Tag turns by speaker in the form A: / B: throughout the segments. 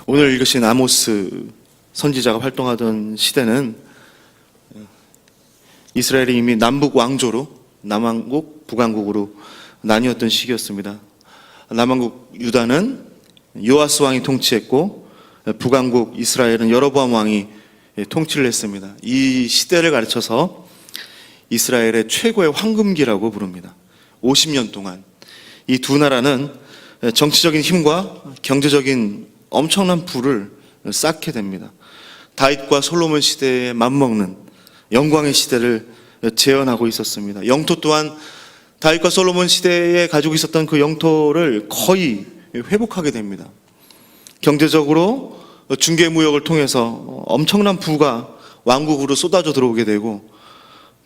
A: 오늘 읽으신 아모스 선지자가 활동하던 시대는 이스라엘이 이미 남북 왕조로 남왕국, 북왕국으로 나뉘었던 시기였습니다. 남왕국 유다는 요아스 왕이 통치했고 북왕국 이스라엘은 여로보암 왕이 통치를 했습니다. 이 시대를 가르쳐서 이스라엘의 최고의 황금기라고 부릅니다. 50년 동안 이 두 나라는 정치적인 힘과 경제적인 엄청난 부를 쌓게 됩니다. 다윗과 솔로몬 시대에 맞먹는 영광의 시대를 재현하고 있었습니다. 영토 또한 다윗과 솔로몬 시대에 가지고 있었던 그 영토를 거의 회복하게 됩니다. 경제적으로 중개무역을 통해서 엄청난 부가 왕국으로 쏟아져 들어오게 되고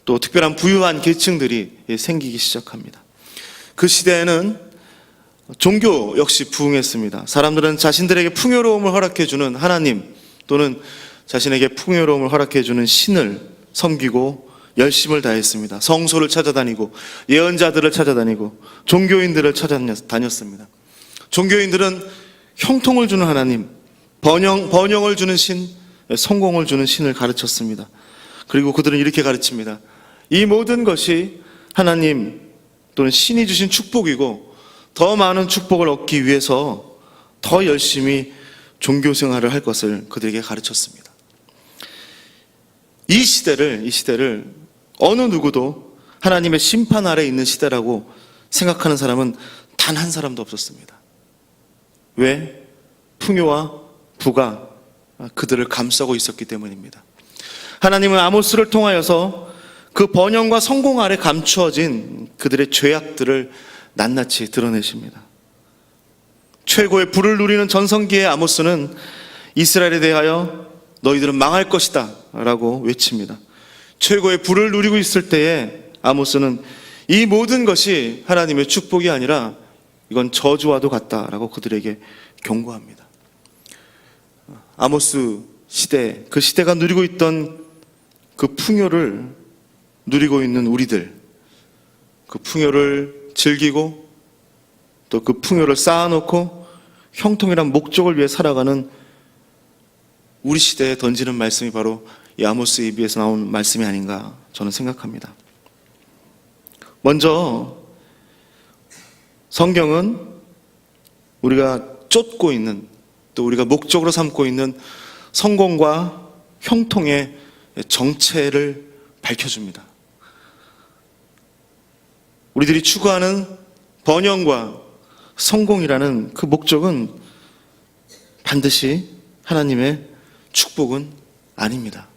A: 또 특별한 부유한 계층들이 생기기 시작합니다. 그 시대에는 종교 역시 부흥했습니다. 사람들은 자신들에게 풍요로움을 허락해주는 하나님 또는 자신에게 풍요로움을 허락해주는 신을 섬기고 열심을 다했습니다. 성소를 찾아다니고 예언자들을 찾아다니고 종교인들을 찾아다녔습니다. 종교인들은 형통을 주는 하나님, 번영을 주는 신, 성공을 주는 신을 가르쳤습니다. 그리고 그들은 이렇게 가르칩니다. 이 모든 것이 하나님 또는 신이 주신 축복이고 더 많은 축복을 얻기 위해서 더 열심히 종교 생활을 할 것을 그들에게 가르쳤습니다. 이 시대를 어느 누구도 하나님의 심판 아래 있는 시대라고 생각하는 사람은 단 한 사람도 없었습니다. 왜? 풍요와 부가 그들을 감싸고 있었기 때문입니다. 하나님은 아모스를 통하여서 그 번영과 성공 아래 감추어진 그들의 죄악들을 낱낱이 드러내십니다. 최고의 부를 누리는 전성기의 아모스는 이스라엘에 대하여 너희들은 망할 것이다 라고 외칩니다. 최고의 부를 누리고 있을 때에 아모스는 이 모든 것이 하나님의 축복이 아니라 이건 저주와도 같다라고 그들에게 경고합니다. 아모스 시대, 그 시대가 누리고 있던 그 풍요를 누리고 있는 우리들, 그 풍요를 즐기고 또 그 풍요를 쌓아놓고 형통이란 목적을 위해 살아가는 우리 시대에 던지는 말씀이 바로 이 아모스 입에서 나온 말씀이 아닌가 저는 생각합니다. 먼저 성경은 우리가 쫓고 있는 또 우리가 목적으로 삼고 있는 성공과 형통의 정체를 밝혀줍니다. 우리들이 추구하는 번영과 성공이라는 그 목적은 반드시 하나님의 축복은 아닙니다.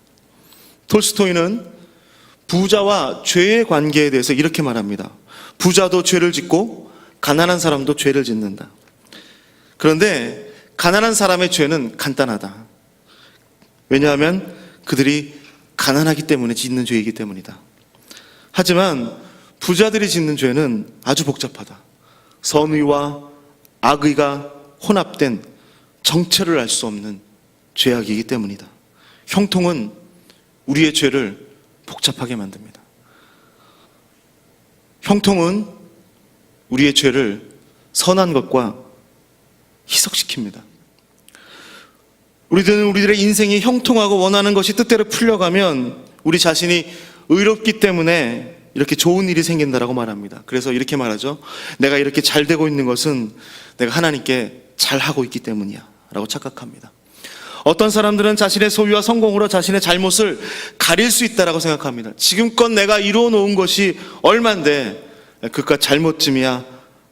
A: 톨스토이는 부자와 죄의 관계에 대해서 이렇게 말합니다. 부자도 죄를 짓고 가난한 사람도 죄를 짓는다. 그런데 가난한 사람의 죄는 간단하다. 왜냐하면 그들이 가난하기 때문에 짓는 죄이기 때문이다. 하지만 부자들이 짓는 죄는 아주 복잡하다. 선의와 악의가 혼합된 정체를 알 수 없는 죄악이기 때문이다. 형통은 우리의 죄를 복잡하게 만듭니다. 형통은 우리의 죄를 선한 것과 희석시킵니다. 우리들은 우리들의 인생이 형통하고 원하는 것이 뜻대로 풀려가면 우리 자신이 의롭기 때문에 이렇게 좋은 일이 생긴다라고 말합니다. 그래서 이렇게 말하죠. 내가 이렇게 잘 되고 있는 것은 내가 하나님께 잘하고 있기 때문이야 라고 착각합니다. 어떤 사람들은 자신의 소유와 성공으로 자신의 잘못을 가릴 수 있다라고 생각합니다. 지금껏 내가 이루어 놓은 것이 얼만데 그깟 잘못쯤이야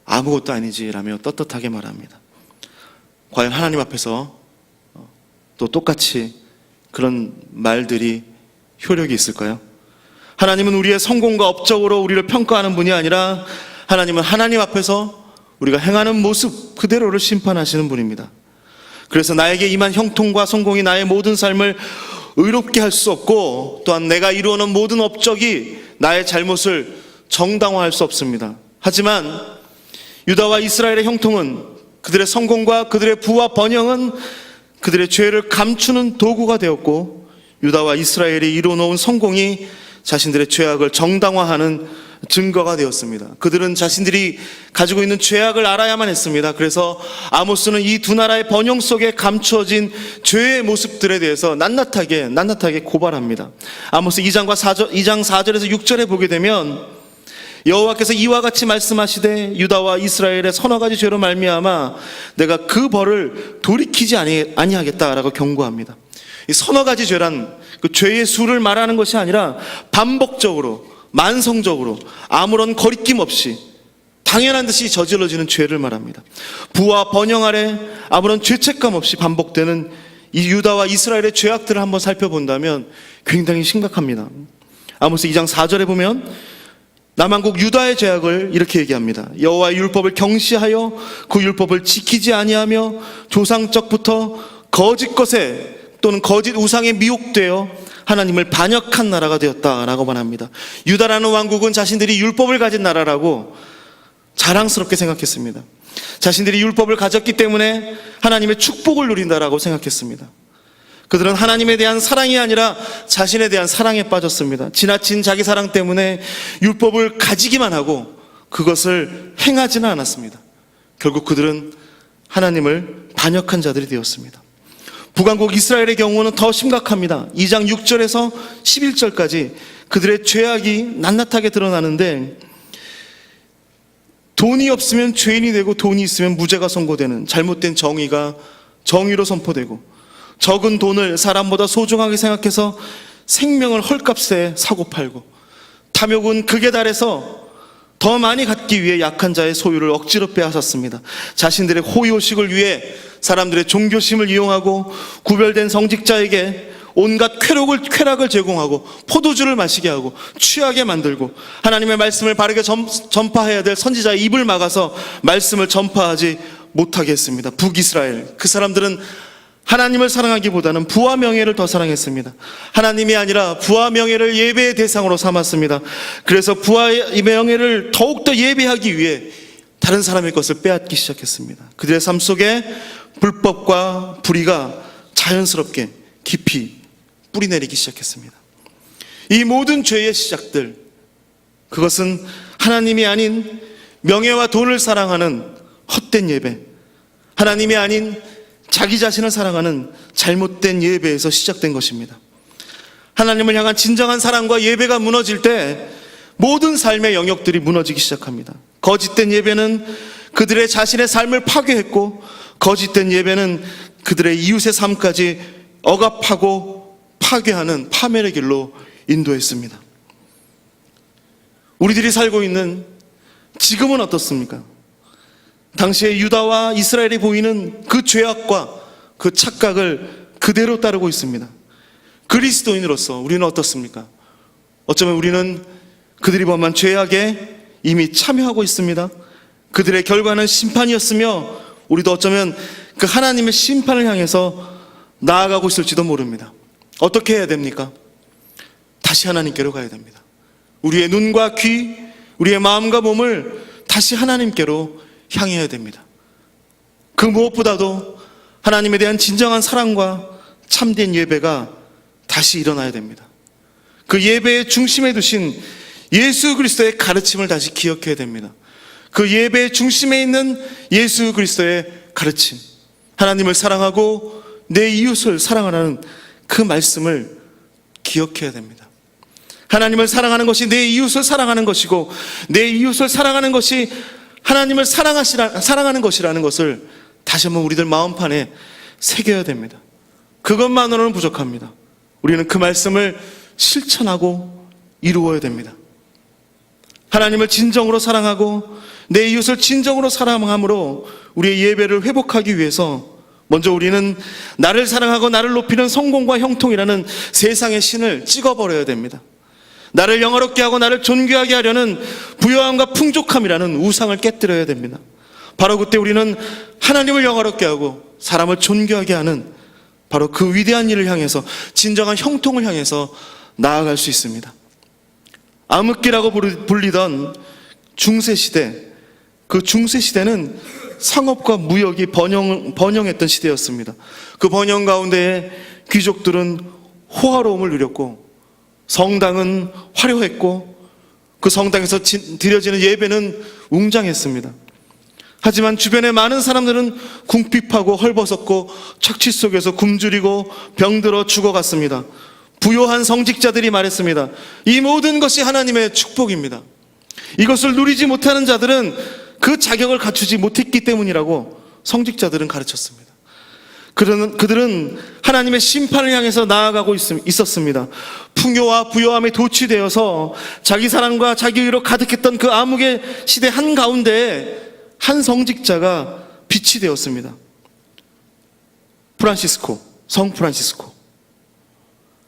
A: 아무것도 아니지라며 떳떳하게 말합니다. 과연 하나님 앞에서 또 똑같이 그런 말들이 효력이 있을까요? 하나님은 우리의 성공과 업적으로 우리를 평가하는 분이 아니라 하나님은 하나님 앞에서 우리가 행하는 모습 그대로를 심판하시는 분입니다. 그래서 나에게 임한 형통과 성공이 나의 모든 삶을 의롭게 할 수 없고 또한 내가 이루어놓은 모든 업적이 나의 잘못을 정당화할 수 없습니다. 하지만 유다와 이스라엘의 형통은 그들의 성공과 그들의 부와 번영은 그들의 죄를 감추는 도구가 되었고 유다와 이스라엘이 이루어놓은 성공이 자신들의 죄악을 정당화하는 증거가 되었습니다. 그들은 자신들이 가지고 있는 죄악을 알아야만 했습니다. 그래서 아모스는 이 두 나라의 번영 속에 감추어진 죄의 모습들에 대해서 낱낱하게 고발합니다. 아모스 2장 4절에서 6절에 보게 되면 여호와께서 이와 같이 말씀하시되 유다와 이스라엘의 서너 가지 죄로 말미암아 내가 그 벌을 돌이키지 아니하겠다라고 경고합니다. 이 서너 가지 죄란 그 죄의 수를 말하는 것이 아니라 반복적으로, 만성적으로 아무런 거리낌 없이 당연한 듯이 저질러지는 죄를 말합니다. 부와 번영 아래 아무런 죄책감 없이 반복되는 이 유다와 이스라엘의 죄악들을 한번 살펴본다면 굉장히 심각합니다. 아모스 2장 4절에 보면 남한국 유다의 죄악을 이렇게 얘기합니다. 여호와의 율법을 경시하여 그 율법을 지키지 아니하며 조상적부터 거짓 것에 또는 거짓 우상에 미혹되어 하나님을 반역한 나라가 되었다라고 말합니다. 유다라는 왕국은 자신들이 율법을 가진 나라라고 자랑스럽게 생각했습니다. 자신들이 율법을 가졌기 때문에 하나님의 축복을 누린다라고 생각했습니다. 그들은 하나님에 대한 사랑이 아니라 자신에 대한 사랑에 빠졌습니다. 지나친 자기 사랑 때문에 율법을 가지기만 하고 그것을 행하지는 않았습니다. 결국 그들은 하나님을 반역한 자들이 되었습니다. 북왕국 이스라엘의 경우는 더 심각합니다. 2장 6절에서 11절까지 그들의 죄악이 낱낱하게 드러나는데 돈이 없으면 죄인이 되고 돈이 있으면 무죄가 선고되는 잘못된 정의가 정의로 선포되고 적은 돈을 사람보다 소중하게 생각해서 생명을 헐값에 사고 팔고 탐욕은 극에 달해서 더 많이 갖기 위해 약한 자의 소유를 억지로 빼앗았습니다. 자신들의 호의호식을 위해 사람들의 종교심을 이용하고 구별된 성직자에게 온갖 쾌락을 제공하고 포도주를 마시게 하고 취하게 만들고 하나님의 말씀을 바르게 전파해야 될 선지자의 입을 막아서 말씀을 전파하지 못하게 했습니다. 북이스라엘, 그 사람들은 하나님을 사랑하기보다는 부와 명예를 더 사랑했습니다. 하나님이 아니라 부와 명예를 예배의 대상으로 삼았습니다. 그래서 부와 명예를 더욱더 예배하기 위해 다른 사람의 것을 빼앗기 시작했습니다. 그들의 삶 속에 불법과 불의가 자연스럽게 깊이 뿌리내리기 시작했습니다. 이 모든 죄의 시작들, 그것은 하나님이 아닌 명예와 돈을 사랑하는 헛된 예배, 하나님이 아닌 자기 자신을 사랑하는 잘못된 예배에서 시작된 것입니다. 하나님을 향한 진정한 사랑과 예배가 무너질 때 모든 삶의 영역들이 무너지기 시작합니다. 거짓된 예배는 그들의 자신의 삶을 파괴했고 거짓된 예배는 그들의 이웃의 삶까지 억압하고 파괴하는 파멸의 길로 인도했습니다. 우리들이 살고 있는 지금은 어떻습니까? 당시에 유다와 이스라엘이 보이는 그 죄악과 그 착각을 그대로 따르고 있습니다. 그리스도인으로서 우리는 어떻습니까? 어쩌면 우리는 그들이 범한 죄악에 이미 참여하고 있습니다. 그들의 결과는 심판이었으며 우리도 어쩌면 그 하나님의 심판을 향해서 나아가고 있을지도 모릅니다. 어떻게 해야 됩니까? 다시 하나님께로 가야 됩니다. 우리의 눈과 귀, 우리의 마음과 몸을 다시 하나님께로 향해야 됩니다. 그 무엇보다도 하나님에 대한 진정한 사랑과 참된 예배가 다시 일어나야 됩니다. 그 예배의 중심에 두신 예수 그리스도의 가르침을 다시 기억해야 됩니다. 그 예배의 중심에 있는 예수 그리스도의 가르침, 하나님을 사랑하고 내 이웃을 사랑하라는 그 말씀을 기억해야 됩니다. 하나님을 사랑하는 것이 내 이웃을 사랑하는 것이고 내 이웃을 사랑하는 것이 하나님을 사랑하는 것이라는 것을 다시 한번 우리들 마음판에 새겨야 됩니다. 그것만으로는 부족합니다. 우리는 그 말씀을 실천하고 이루어야 됩니다. 하나님을 진정으로 사랑하고 내 이웃을 진정으로 사랑함으로 우리의 예배를 회복하기 위해서 먼저 우리는 나를 사랑하고 나를 높이는 성공과 형통이라는 세상의 신을 찍어버려야 됩니다. 나를 영화롭게 하고 나를 존귀하게 하려는 부요함과 풍족함이라는 우상을 깨뜨려야 됩니다. 바로 그때 우리는 하나님을 영화롭게 하고 사람을 존귀하게 하는 바로 그 위대한 일을 향해서 진정한 형통을 향해서 나아갈 수 있습니다. 암흑기라고 불리던 중세시대, 그 중세시대는 상업과 무역이 번영했던 시대였습니다. 그 번영 가운데 귀족들은 호화로움을 누렸고 성당은 화려했고 그 성당에서 드려지는 예배는 웅장했습니다. 하지만 주변의 많은 사람들은 궁핍하고 헐벗었고 착취 속에서 굶주리고 병들어 죽어갔습니다. 부요한 성직자들이 말했습니다. 이 모든 것이 하나님의 축복입니다. 이것을 누리지 못하는 자들은 그 자격을 갖추지 못했기 때문이라고 성직자들은 가르쳤습니다. 그들은 하나님의 심판을 향해서 나아가고 있었습니다. 풍요와 부요함에 도취되어서 자기 사랑과 자기 의로 가득했던 그 암흑의 시대 한가운데에 한 성직자가 빛이 되었습니다. 성 프란시스코.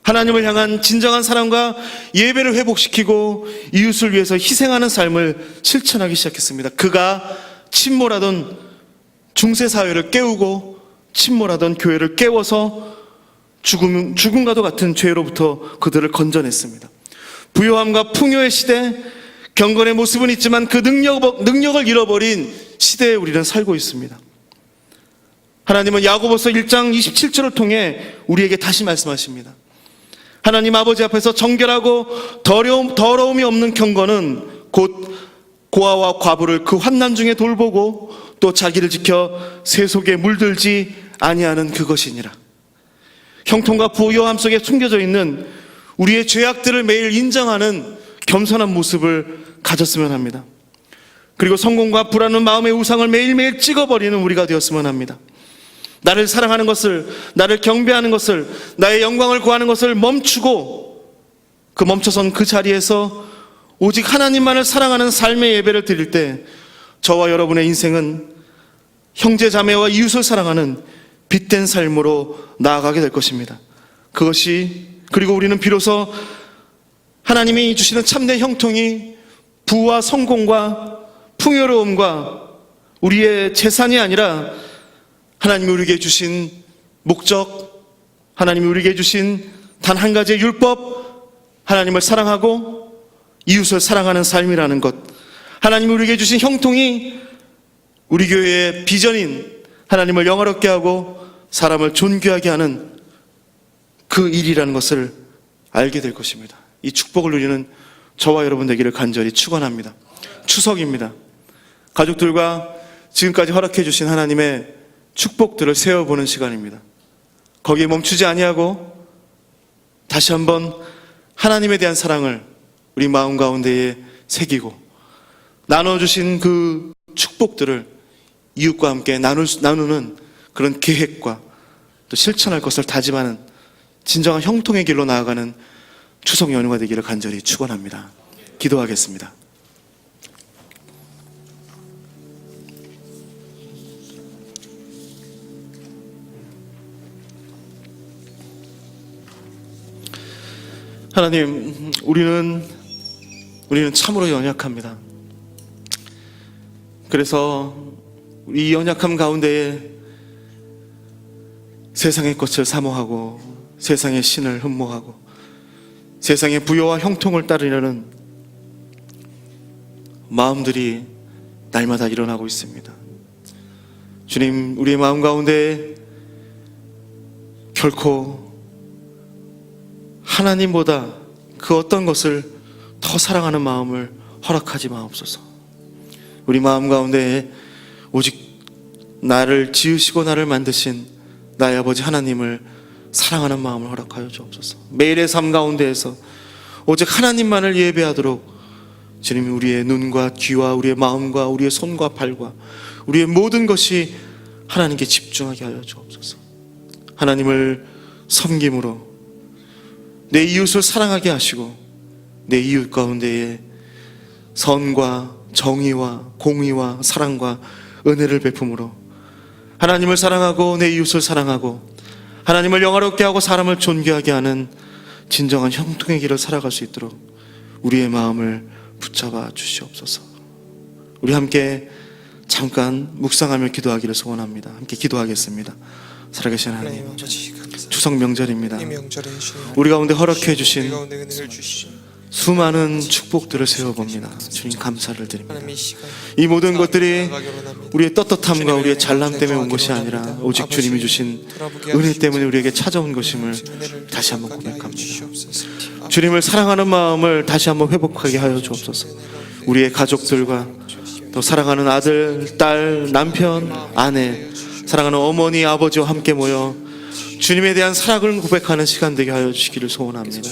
A: 하나님을 향한 진정한 사랑과 예배를 회복시키고 이웃을 위해서 희생하는 삶을 실천하기 시작했습니다. 그가 침몰하던 중세사회를 깨우고 침몰하던 교회를 깨워서 죽음과도 같은 죄로부터 그들을 건져냈습니다. 부요함과 풍요의 시대, 경건의 모습은 있지만 그 능력을 잃어버린 시대에 우리는 살고 있습니다. 하나님은 야고보서 1장 27절을 통해 우리에게 다시 말씀하십니다. 하나님 아버지 앞에서 정결하고 더러움이 없는 경건은 곧 고아와 과부를 그 환난 중에 돌보고 또 자기를 지켜 세속에 물들지 아니하는 그것이니라. 형통과 부요함 속에 숨겨져 있는 우리의 죄악들을 매일 인정하는 겸손한 모습을 가졌으면 합니다. 그리고 성공과 불안한 마음의 우상을 매일매일 찍어버리는 우리가 되었으면 합니다. 나를 사랑하는 것을, 나를 경배하는 것을, 나의 영광을 구하는 것을 멈추고 멈춰선 그 자리에서 오직 하나님만을 사랑하는 삶의 예배를 드릴 때 저와 여러분의 인생은 형제 자매와 이웃을 사랑하는 빛된 삶으로 나아가게 될 것입니다. 그리고 우리는 비로소 하나님이 주시는 참된 형통이 부와 성공과 풍요로움과 우리의 재산이 아니라 하나님이 우리에게 주신 목적, 하나님이 우리에게 주신 단 한 가지의 율법, 하나님을 사랑하고 이웃을 사랑하는 삶이라는 것, 하나님이 우리에게 주신 형통이 우리 교회의 비전인 하나님을 영화롭게 하고 사람을 존귀하게 하는 그 일이라는 것을 알게 될 것입니다. 이 축복을 누리는 저와 여러분 되기를 간절히 축원합니다. 추석입니다. 가족들과 지금까지 허락해 주신 하나님의 축복들을 세워보는 시간입니다. 거기에 멈추지 아니하고 다시 한번 하나님에 대한 사랑을 우리 마음 가운데에 새기고 나눠주신 그 축복들을 이웃과 함께 나누는 그런 계획과 또 실천할 것을 다짐하는 진정한 형통의 길로 나아가는 추석 연휴가 되기를 간절히 축원합니다. 기도하겠습니다. 하나님, 우리는 참으로 연약합니다. 그래서 이 연약함 가운데에 세상의 것을 사모하고 세상의 신을 흠모하고 세상의 부요와 형통을 따르려는 마음들이 날마다 일어나고 있습니다. 주님, 우리의 마음 가운데 결코 하나님보다 그 어떤 것을 더 사랑하는 마음을 허락하지 마옵소서. 우리 마음 가운데 오직 나를 지으시고 나를 만드신 나의 아버지 하나님을 사랑하는 마음을 허락하여 주옵소서. 매일의 삶 가운데에서 오직 하나님만을 예배하도록 주님이 우리의 눈과 귀와 우리의 마음과 우리의 손과 발과 우리의 모든 것이 하나님께 집중하게 하여 주옵소서. 하나님을 섬김으로 내 이웃을 사랑하게 하시고 내 이웃 가운데에 선과 정의와 공의와 사랑과 은혜를 베품으로 하나님을 사랑하고 내 이웃을 사랑하고 하나님을 영화롭게 하고 사람을 존귀하게 하는 진정한 형통의 길을 살아갈 수 있도록 우리의 마음을 붙잡아 주시옵소서. 우리 함께 잠깐 묵상하며 기도하기를 소원합니다. 함께 기도하겠습니다. 살아계신 하나님, 추석 명절입니다. 우리 가운데 허락해 주신 수많은 축복들을 세워봅니다. 주님, 감사를 드립니다. 이 모든 것들이 우리의 떳떳함과 우리의 잘남 때문에 온 것이 아니라 오직 주님이 주신 은혜 때문에 우리에게 찾아온 것임을 다시 한번 고백합니다. 주님을 사랑하는 마음을 다시 한번 회복하게 하여 주옵소서. 우리의 가족들과 또 사랑하는 아들, 딸, 남편, 아내, 사랑하는 어머니, 아버지와 함께 모여 주님에 대한 사랑을 고백하는 시간 되게 하여 주시기를 소원합니다.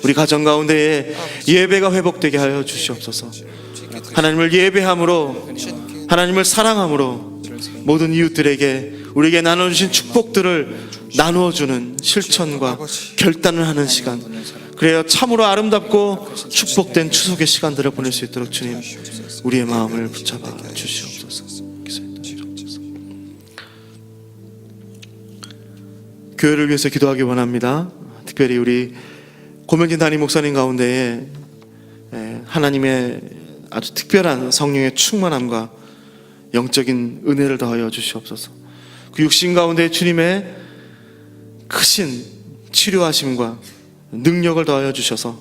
A: 우리 가정 가운데에 예배가 회복되게 하여 주시옵소서. 하나님을 예배함으로, 하나님을 사랑함으로 모든 이웃들에게 우리에게 나눠주신 축복들을 나누어주는 실천과 결단을 하는 시간, 그래야 참으로 아름답고 축복된 추석의 시간들을 보낼 수 있도록 주님 우리의 마음을 붙잡아 주시옵소서. 교회를 위해서 기도하기 원합니다. 특별히 우리 고명진 담임 목사님 가운데에 하나님의 아주 특별한 성령의 충만함과 영적인 은혜를 더하여 주시옵소서. 그 육신 가운데 주님의 크신 치료하심과 능력을 더하여 주셔서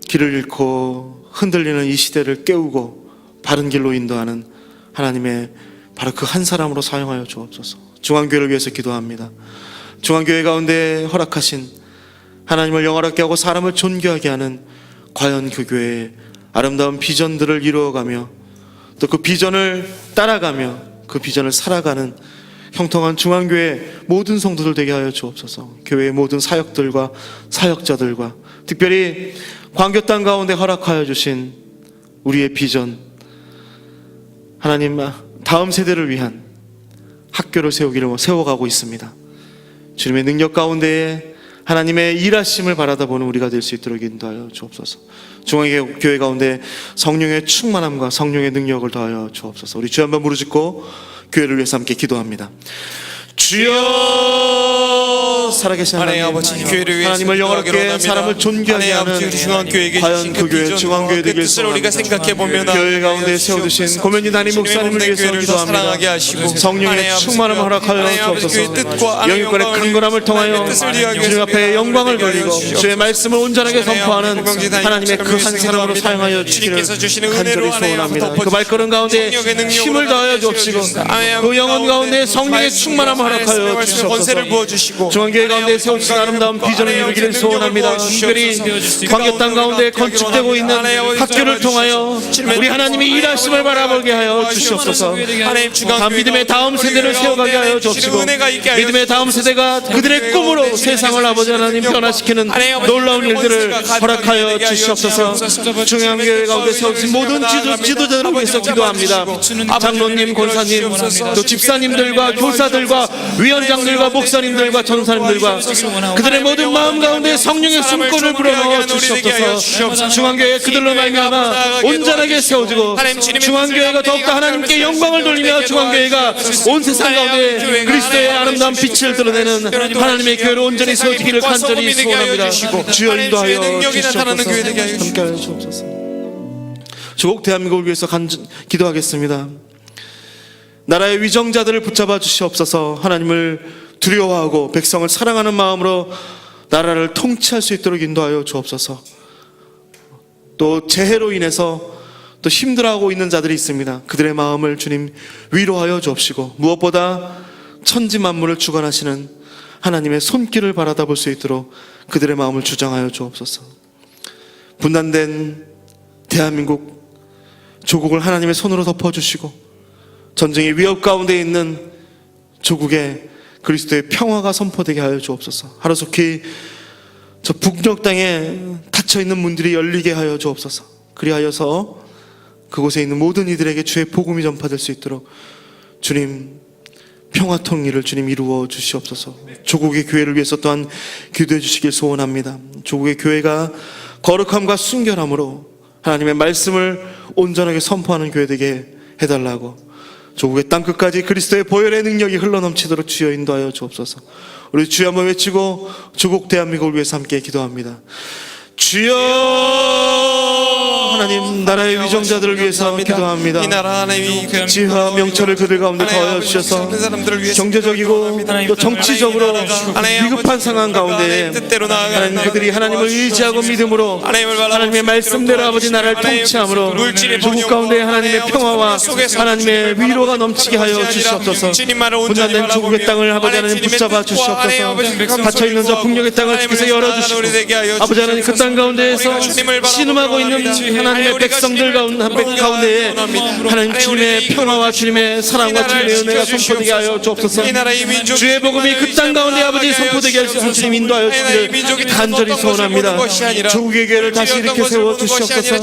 A: 길을 잃고 흔들리는 이 시대를 깨우고 바른 길로 인도하는 하나님의 바로 그 한 사람으로 사용하여 주옵소서. 중앙교회를 위해서 기도합니다. 중앙교회 가운데 허락하신 하나님을 영화롭게 하고 사람을 존귀하게 하는 과연 그 교회의 아름다운 비전들을 이루어가며 또 그 비전을 따라가며 그 비전을 살아가는 형통한 중앙교회 모든 성도들 되게 하여 주옵소서. 교회의 모든 사역들과 사역자들과 특별히 광교 땅 가운데 허락하여 주신 우리의 비전, 하나님 다음 세대를 위한 학교를 세워가고 있습니다. 주님의 능력 가운데에 하나님의 일하심을 바라다보는 우리가 될 수 있도록 인도하여 주옵소서. 중앙교회 가운데 성령의 충만함과 성령의 능력을 더하여 주옵소서. 우리 주여 한번 무릎짓고 교회를 위해서 함께 기도합니다. 주여, 살아계신 하나님, 하나님을 영화롭게 사람을 존귀하게 하는 과연 그 교회 중앙교회 되길 소원합니다. 교회 가운데 세워두신 고명진 담임 목사님을 위해서 기도합니다. 성령의 충만함을 허락하여 주옵소서. 영육간의 강건함을 통하여 주님 앞에 영광을 돌리고 주의 말씀을 온전하게 선포하는 하나님의 그 한 사람으로 사용하여 주시기를 간절히 소원합니다. 그 말걸음 가운데 힘을 더하여 주옵시고 그 영혼 가운데 성령의 충만함을 허락하여 주시옵소서. 중앙교회 가운데 세우신 아름다운 비전을 이루기를 소원합니다. 특별히 광교 땅 가운데 건축되고 있는 학교를 통하여 우리 하나님이 일하심을 바라보게 하여 주시옵소서. 믿음의 다음 세대를 세워가게 하여 주옵시고 믿음의 다음 세대가 그들의 꿈으로 세상을 아버지 하나님 변화시키는 놀라운 일들을 허락하여 주시옵소서. 중앙교회 가운데 세우신 모든 지도자들을 위해서 기도합니다. 장로님, 권사님, 또 집사님들과 교사들과 위원장들과 목사님들과 전사님들과 그들의 모든 마음 가운데 성령의 숨결을 불어넣어 주시옵소서. 중앙교회 그들로 말미암아 온전하게 세워지고 중앙교회가 더욱더 하나님께 영광을 돌리며 중앙교회가 온 세상 가운데 그리스도의 아름다운 빛을 드러내는 하나님의 교회로 온전히 세워지기를 간절히 소원합니다. 주여 인도하여 주시옵소서. 함께하여 주옵소서. 조국 대한민국을 위해서 기도하겠습니다. 나라의 위정자들을 붙잡아 주시옵소서. 하나님을 두려워하고 백성을 사랑하는 마음으로 나라를 통치할 수 있도록 인도하여 주옵소서. 또 재해로 인해서 또 힘들어하고 있는 자들이 있습니다. 그들의 마음을 주님 위로하여 주옵시고 무엇보다 천지 만물을 주관하시는 하나님의 손길을 바라다 볼 수 있도록 그들의 마음을 주장하여 주옵소서. 분단된 대한민국 조국을 하나님의 손으로 덮어주시고 전쟁의 위협 가운데 있는 조국에 그리스도의 평화가 선포되게 하여 주옵소서. 하루속히 저 북녘 땅에 닫혀있는 문들이 열리게 하여 주옵소서. 그리하여서 그곳에 있는 모든 이들에게 주의 복음이 전파될 수 있도록 주님 평화 통일을 주님 이루어 주시옵소서. 조국의 교회를 위해서 또한 기도해 주시길 소원합니다. 조국의 교회가 거룩함과 순결함으로 하나님의 말씀을 온전하게 선포하는 교회 되게 해달라고 조국의 땅끝까지 그리스도의 보혈의 능력이 흘러넘치도록 주여 인도하여 주옵소서. 우리 주여 한번 외치고 조국 대한민국을 위해서 함께 기도합니다. 주여, 하나님 나라의 위정자들을 위해서 기도합니다.
B: 이 나라 하나님이
A: 지혜와 명철을 그들 가운데 더하여 주셔서 경제적이고 또 정치적으로 위급한 상황 가운데 하나님 그들이 하나님을 의지하고 믿음으로 하나님의 말씀대로 아버지 나라를 통치함으로 조국 가운데 하나님의 평화와 하나님의 위로가 넘치게 하여 주시옵소서. 분단된 조국의 땅을 아버지 하나님 붙잡아 주시옵소서. 닫혀있는 저 북녘의 땅을 주께서 열어주시고 아버지 하나님 그 땅 가운데에서 신음하고 있는 하나님의 백성들 가운데에 하나님 주님의 평화와 주님의 사랑과 주님의 은혜가 선포되게 하여 주옵소서. 주의 복음이 그 땅 가운데 아버지 선포되게 하여 주님 인도하여 주기를 간절히 소원합니다. 조국의 교회를 다시 일으켜 세워 주시옵소서.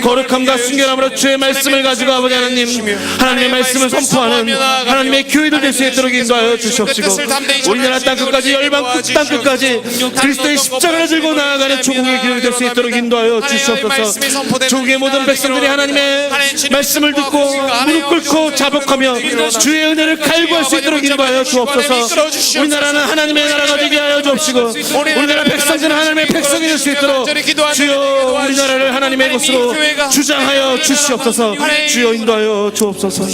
A: 거룩함과 순결함으로 주의 말씀을 가지고 아버지 하나님의 말씀을 선포하는 하나님의 교회들 될 수 있도록 인도하여 주시옵시고 우리나라 땅 끝까지 열방 땅 끝까지 그리스도의 십자가를 들고 나아가는 조국의 교회 될 수 있도록 인도하여 주시옵소서. 조국의 모든 백성들이 하나님의 말씀을 듣고 무릎 꿇고 자복하며 주의 은혜를 갈구할 수 있도록 인도하여 주옵소서. 우리나라는 하나님의 나라가 되게 하여 주옵시고 우리나라 백성들은 하나님의 백성이 될 수 있도록 주여 우리나라를 하나님의 것으로 주장하여 주시옵소서. 주여 인도하여 주옵소서.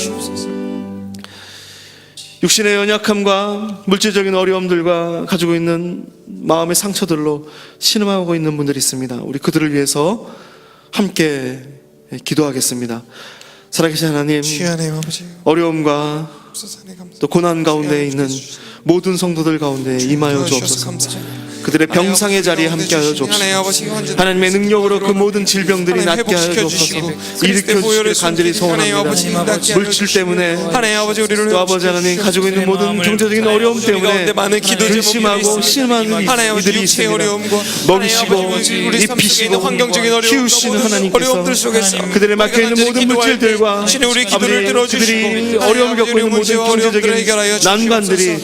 A: 육신의 연약함과 물질적인 어려움들과 가지고 있는 마음의 상처들로 신음하고 있는 분들이 있습니다. 우리 그들을 위해서 함께 기도하겠습니다. 살아계신 하나님, 어려움과 또 고난 가운데 있는 모든 성도들 가운데 임하여 주옵소서. 그들의 병상의 자리에 함께하여 주옵소서. 하나님의 능력으로 그 모든 질병들이 낫게 하여 주옵소서. 일으켜 주시길 간절히 소원합니다. 물질 때문에 또 아버지 하나님 가지고 있는 모든 경제적인 어려움 때문에 근심하고 심한 이들이 있습니다. 먹이시고 입히시고 키우시는 하나님께서 그들의 막혀있는 모든 물질들과 아버지 그들이 어려움을 겪고 있는 모든 경제적인 난관들이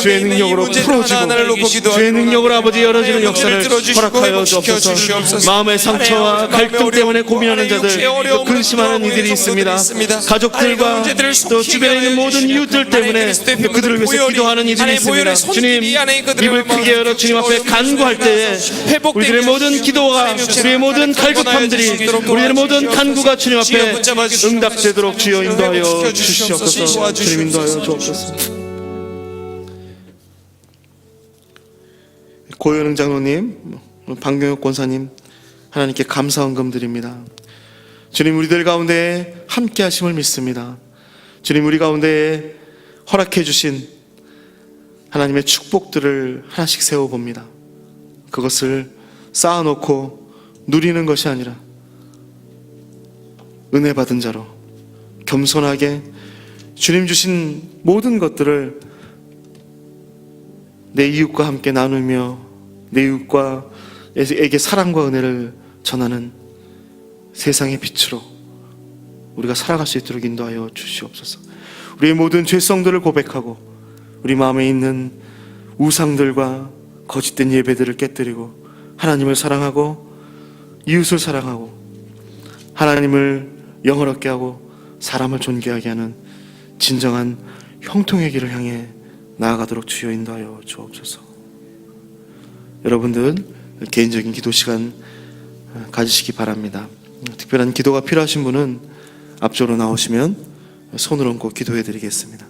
A: 주의 능력으로 풀어지고 주의 능력으로 아버지 열어지는 역사를 허락하여 주옵소서. 마음의 상처와 갈등 때문에 고민하는 자들, 또 근심하는 이들이 있습니다. 가족들과 또 주변에 있는 모든 이웃들 때문에 그들을 위해서 기도하는 이들이 있습니다. 주님, 입을 크게 열어 주님 앞에 간구할 때에 우리들의 모든 기도와 우리의 모든 갈급함들이 우리의 모든 간구가 주님 앞에 응답되도록 주여 인도하여 주시옵소서. 주님 인도하여 주옵소서. 고현웅 장로님, 방경혁 권사님, 하나님께 감사 헌금 드립니다. 주님, 우리들 가운데 함께 하심을 믿습니다. 주님, 우리 가운데 허락해 주신 하나님의 축복들을 하나씩 세워봅니다. 그것을 쌓아놓고 누리는 것이 아니라 은혜 받은 자로 겸손하게 주님 주신 모든 것들을 내 이웃과 함께 나누며 내 이웃과에게 사랑과 은혜를 전하는 세상의 빛으로 우리가 살아갈 수 있도록 인도하여 주시옵소서. 우리의 모든 죄성들을 고백하고 우리 마음에 있는 우상들과 거짓된 예배들을 깨뜨리고 하나님을 사랑하고 이웃을 사랑하고 하나님을 영화롭게 하고 사람을 존귀하게 하는 진정한 형통의 길을 향해 나아가도록 주여 인도하여 주옵소서. 여러분들 개인적인 기도 시간 가지시기 바랍니다. 특별한 기도가 필요하신 분은 앞쪽으로 나오시면 손을 얹고 기도해 드리겠습니다.